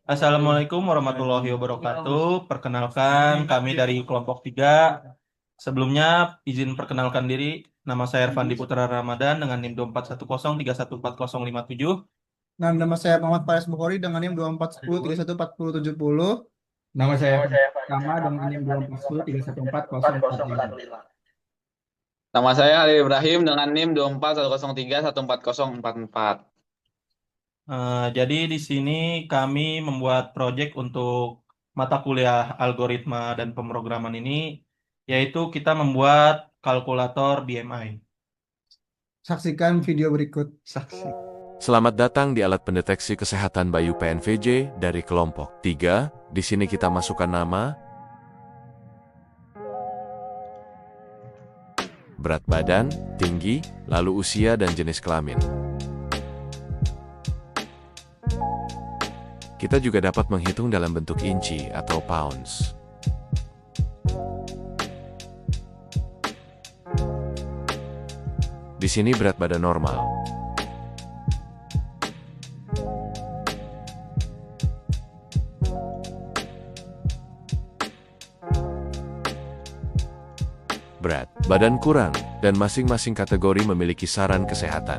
Assalamualaikum warahmatullahi wabarakatuh. Perkenalkan, kami dari kelompok 3. Sebelumnya, izin perkenalkan diri. Nama saya Ervandi Putra Ramadan dengan NIM 2410314057. Nah, nama saya Muhammad Faris Bukhari dengan NIM 2410314070. Nama saya Sama dengan NIM 2410314045. Nama saya Ali Ibrahim dengan NIM 2410314044. Jadi di sini kami membuat proyek untuk mata kuliah algoritma dan pemrograman ini, yaitu kita membuat kalkulator BMI. Saksikan video berikut. Saksi. Selamat datang di alat pendeteksi kesehatan bayi PNVJ dari kelompok 3. Di sini kita masukkan nama, berat badan, tinggi, lalu usia dan jenis kelamin. Kita juga dapat menghitung dalam bentuk inci atau pounds. Di sini berat badan normal. Berat badan kurang, dan masing-masing kategori memiliki saran kesehatan.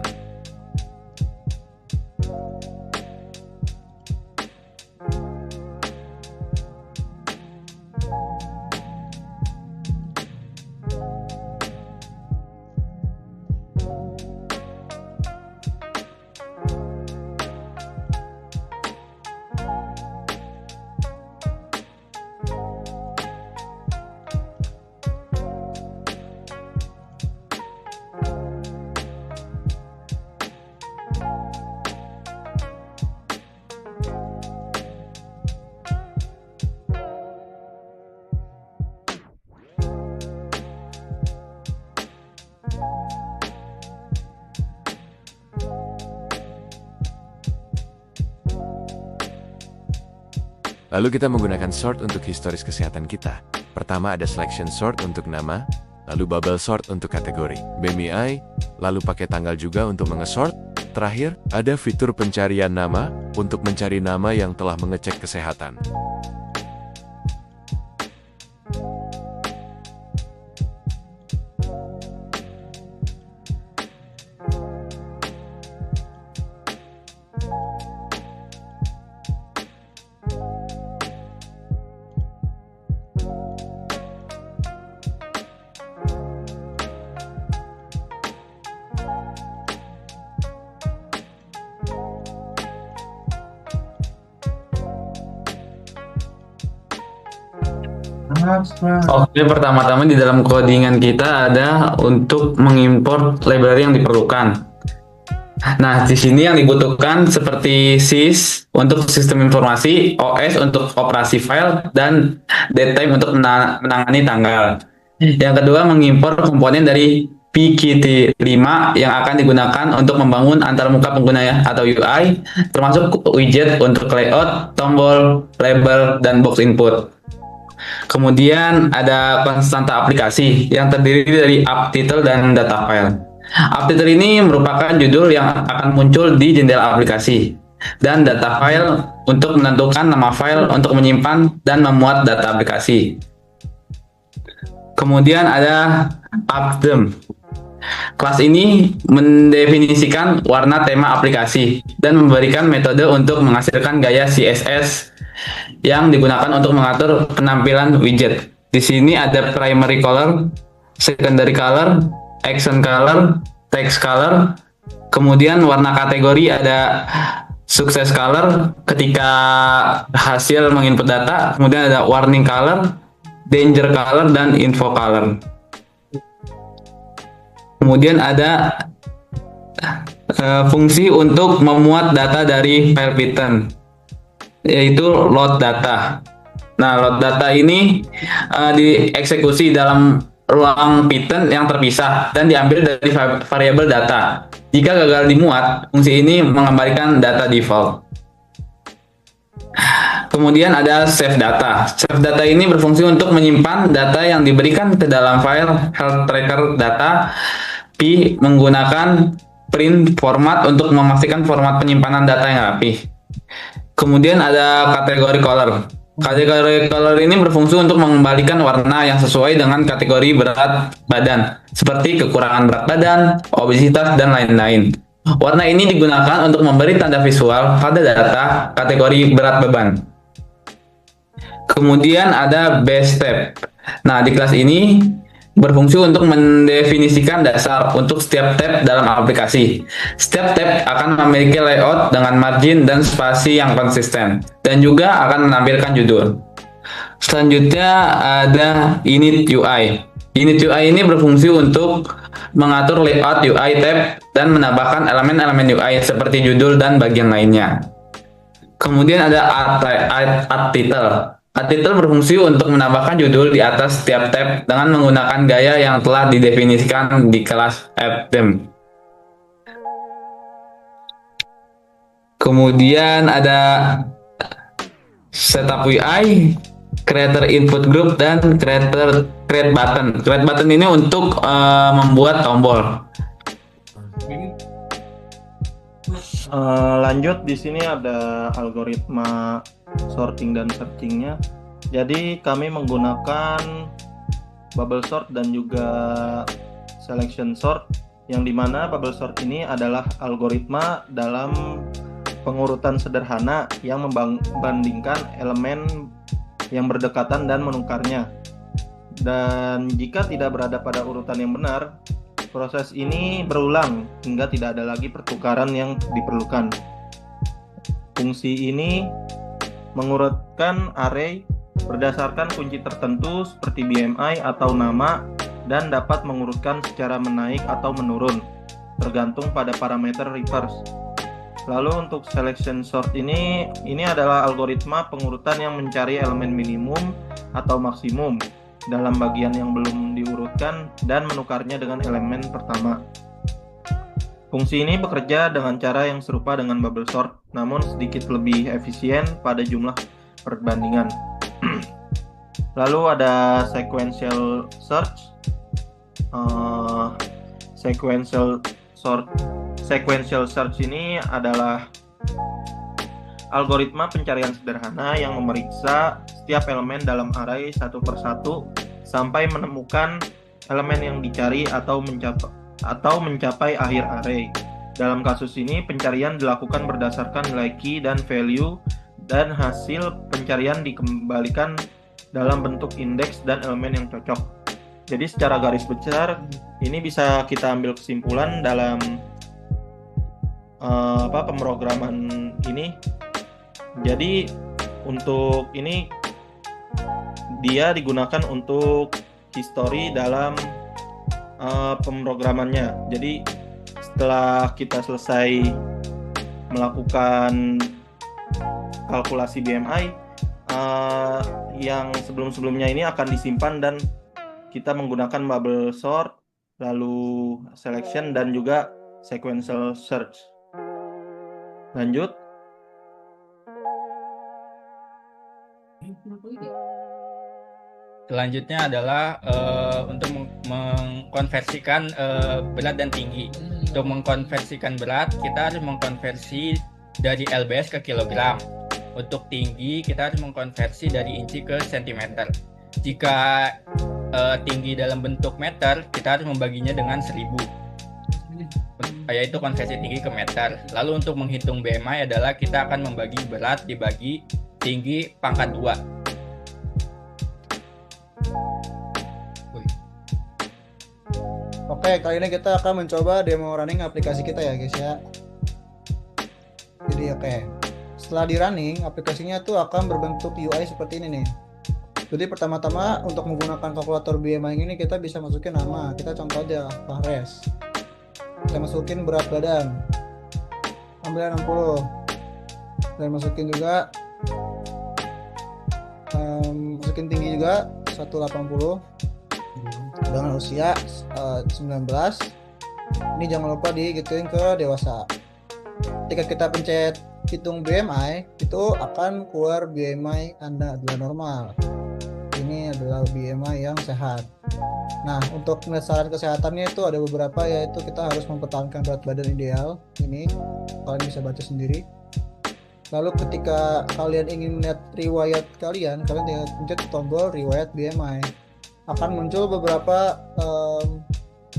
Lalu kita menggunakan sort untuk historis kesehatan kita. Pertama ada selection sort untuk nama, lalu bubble sort untuk kategori BMI, lalu pakai tanggal juga untuk mengesort. Terakhir, ada fitur pencarian nama untuk mencari nama yang telah mengecek kesehatan. Oke, pertama-tama di dalam codingan kita ada untuk mengimport library yang diperlukan. Nah, di sini yang dibutuhkan seperti sys untuk sistem informasi, OS untuk operasi file, dan datetime untuk menangani tanggal. Yang kedua, mengimpor komponen dari PKT5 yang akan digunakan untuk membangun antarmuka pengguna atau UI, termasuk widget untuk layout, tombol, label, dan box input. Kemudian ada konstanta aplikasi yang terdiri dari app title dan data file. App title ini merupakan judul yang akan muncul di jendela aplikasi, dan data file untuk menentukan nama file untuk menyimpan dan memuat data aplikasi. Kemudian ada app theme. Kelas ini mendefinisikan warna tema aplikasi dan memberikan metode untuk menghasilkan gaya CSS yang digunakan untuk mengatur penampilan widget. Di sini ada primary color, secondary color, action color, text color. Kemudian warna kategori ada success color ketika hasil menginput data. Kemudian ada warning color, danger color, dan info color. Kemudian ada fungsi untuk memuat data dari file Python, yaitu load data. Nah, load data ini dieksekusi dalam ruang Python yang terpisah dan diambil dari variabel data. Jika gagal dimuat, fungsi ini mengembalikan data default. Kemudian ada save data. Save data ini berfungsi untuk menyimpan data yang diberikan ke dalam file health tracker data menggunakan print format untuk memastikan format penyimpanan data yang rapi. Kemudian ada kategori color. Kategori color ini berfungsi untuk mengembalikan warna yang sesuai dengan kategori berat badan, seperti kekurangan berat badan, obesitas, dan lain-lain. Warna ini digunakan untuk memberi tanda visual pada data kategori berat beban. Kemudian ada base tab. Nah, di kelas ini berfungsi untuk mendefinisikan dasar untuk setiap tab dalam aplikasi. Setiap tab akan memiliki layout dengan margin dan spasi yang konsisten, dan juga akan menampilkan judul. Selanjutnya ada init UI. Init UI ini berfungsi untuk mengatur layout UI tab dan menambahkan elemen-elemen UI seperti judul dan bagian lainnya. Kemudian ada art title. Art title berfungsi untuk menambahkan judul di atas setiap tab dengan menggunakan gaya yang telah didefinisikan di kelas theme. Kemudian ada setup UI, creator input group, dan create button. Create button ini untuk membuat tombol. Lanjut, di sini ada algoritma sorting dan searchingnya. Jadi kami menggunakan bubble sort dan juga selection sort, yang dimana bubble sort ini adalah algoritma dalam pengurutan sederhana yang membandingkan elemen yang berdekatan dan menukarnya. Dan jika tidak berada pada urutan yang benar, proses ini berulang hingga tidak ada lagi pertukaran yang diperlukan. Fungsi ini mengurutkan array berdasarkan kunci tertentu seperti BMI atau nama, dan dapat mengurutkan secara menaik atau menurun tergantung pada parameter reverse. Lalu untuk selection sort ini adalah algoritma pengurutan yang mencari elemen minimum atau maksimum dalam bagian yang belum diurutkan dan menukarnya dengan elemen pertama. Fungsi ini bekerja dengan cara yang serupa dengan bubble sort, namun sedikit lebih efisien pada jumlah perbandingan. Lalu ada sequential search. Sequential search ini adalah algoritma pencarian sederhana yang memeriksa setiap elemen dalam array satu persatu sampai menemukan elemen yang dicari atau mencapai akhir array. Dalam kasus ini, pencarian dilakukan berdasarkan nilai key dan value, dan hasil pencarian dikembalikan dalam bentuk indeks dan elemen yang cocok. Jadi secara garis besar, ini bisa kita ambil kesimpulan dalam pemrograman ini. Jadi untuk ini dia digunakan untuk history dalam pemrogramannya. Jadi setelah kita selesai melakukan kalkulasi BMI, yang sebelum-sebelumnya ini akan disimpan dan kita menggunakan bubble sort, lalu selection, dan juga sequential search. Lanjut. Selanjutnya adalah untuk mengkonversikan berat dan tinggi. Untuk mengkonversikan berat, kita harus mengkonversi dari lbs ke kilogram. Untuk tinggi, kita harus mengkonversi dari inci ke sentimeter. Jika tinggi dalam bentuk meter, kita harus membaginya dengan 1000, yaitu konversi tinggi ke meter. Lalu untuk menghitung BMI adalah kita akan membagi berat dibagi tinggi pangkat 2. Oke, kali ini kita akan mencoba demo running aplikasi kita ya guys ya. Jadi setelah di running, aplikasinya tuh akan berbentuk UI seperti ini nih. Jadi pertama-tama untuk menggunakan kalkulator BMI ini kita bisa masukin nama. Kita contoh aja Fares. Kita masukin berat badan, ambil 60. Dan masukin juga masukin tinggi juga 180. Dengan usia 19. Ini jangan lupa digituin ke dewasa. Ketika kita pencet hitung BMI, itu akan keluar BMI Anda adalah normal. Ini adalah BMI yang sehat. Nah, untuk saran kesehatannya itu ada beberapa, yaitu kita harus mempertahankan berat badan ideal. Ini kalian bisa baca sendiri. Lalu ketika kalian ingin melihat riwayat kalian tinggal pencet tombol riwayat BMI. Akan muncul beberapa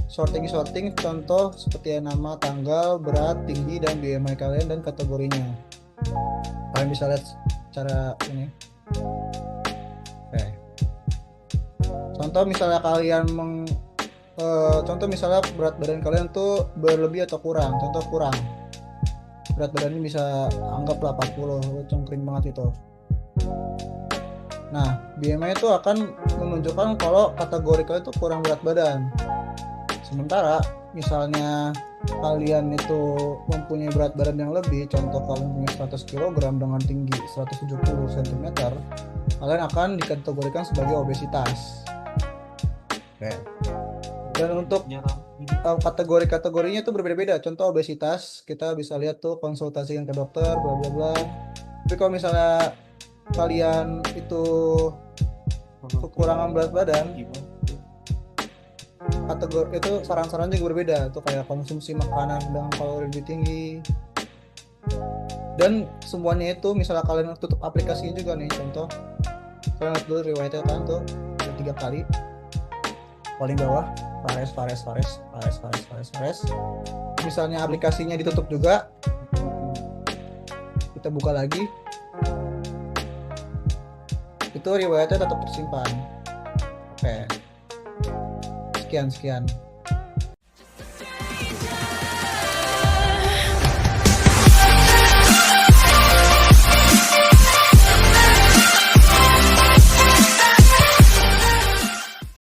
sorting contoh seperti nama, tanggal, berat, tinggi, dan BMI kalian dan kategorinya. Kalian bisa lihat cara ini. Oke. Contoh misalnya contoh misalnya berat badan kalian tuh berlebih atau kurang. Contoh kurang. Berat badannya bisa anggaplah 40, cengkring banget itu. Nah, BMI itu akan menunjukkan kalau kategori kalian itu kurang berat badan. Sementara misalnya kalian itu mempunyai berat badan yang lebih, contoh kalian punya 100 kg dengan tinggi 170 cm, kalian akan dikategorikan sebagai obesitas. Oke. Dan untuk kategori-kategorinya itu berbeda-beda. Contoh obesitas kita bisa lihat tuh konsultasikan ke dokter bla bla bla. Tapi kalau misalnya kalian itu kekurangan berat badan, kategori itu saran-saran juga berbeda tuh, kayak konsumsi makanan dengan kalori lebih tinggi. Dan semuanya itu misalnya kalian tutup aplikasinya juga nih, contoh kalian lihat dulu riwayatnya kan tuh ada 3 kali paling bawah, Fares. Misalnya aplikasinya ditutup juga, kita buka lagi, itu riwayatnya tetap tersimpan. Oke, sekian